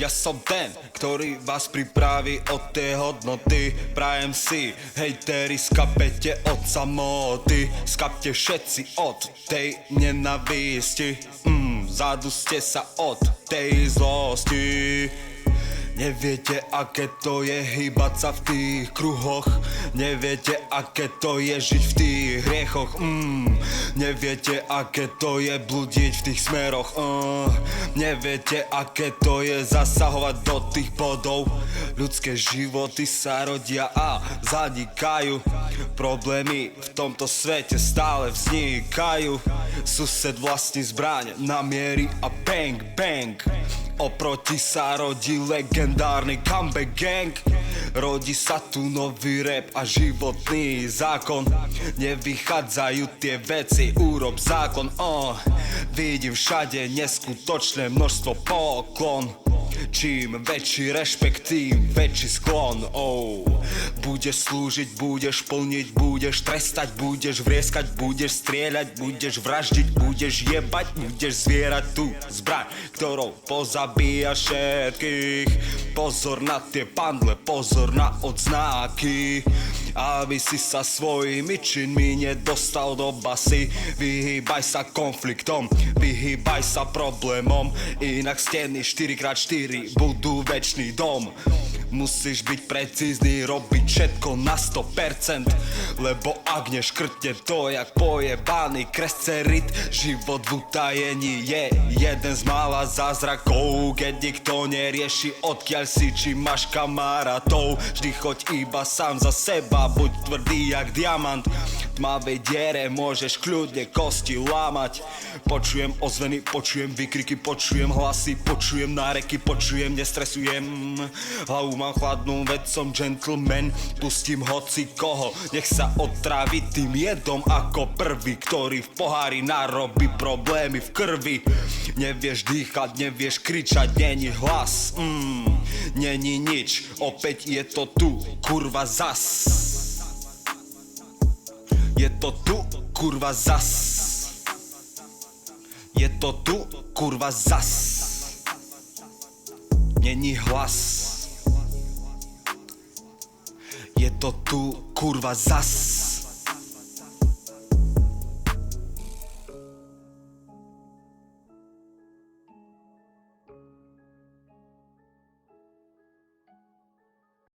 Ja som ten, ktorý vás pripraví od tej hodnoty. Prajem si, hejteri, skapete od samoty. Skapte všetci od tej nenavisti. Zaduste sa od tej zlosti. Neviete, aké to je hýbať sa v tých kruhoch. Neviete, aké to je žiť v tých hriechoch. Neviete, aké to je blúdiť v tých smeroch. Neviete, aké to je zasahovať do tých bodov. Ľudské životy sa rodia a zanikajú. Problémy v tomto svete stále vznikajú. Sused vlastní zbraň na miery a bang bang. Oproti sa rodí legendárny comeback gang. Rodí sa tu nový rap a životný zákon. Nevychádzajú tie veci, urob zákon. Vidím všade neskutočné množstvo poklon. Čím väčší rešpekt, tým väčší sklon. Budeš slúžiť, budeš plniť, budeš trestať, budeš vrieskať, budeš strieľať, budeš vraždiť, budeš jebať, budeš zvierať tú zbraň, ktorou pozabíjaš všetkých. Pozor na tie pandle, pozor na odznáky, aby si sa svojimi činmi nedostal do basy. Vyhýbaj sa konfliktom, vyhýbaj sa problémom, inak steny 4x4 budú večný dom. Musíš byť precízny, robiť všetko na 100%, lebo ak neškrtne to jak pojebaný krescerit. Život v utajení je jeden z mála zázrakov, keď nikto nerieši odkiaľ si, či máš kamarátov. Vždy choď iba sám za seba, buď tvrdý jak diamant. V tmavej diere môžeš kľudne kosti lámať. Počujem ozveny, počujem výkriky, počujem hlasy, počujem náreky, počujem, nestresujem. Hlavu mám chladnú, veď som gentleman. Pustím hoci koho, nech sa otrávi tým jedom ako prvý, ktorý v pohári narobí problémy v krvi. Nevieš dýchať, nevieš kričať, není hlas, není nič, opäť je to tu, kurva zas. Je to tu, kurva zas. Je to tu, kurva zas. Není hlas. Je to tu, kurva zas.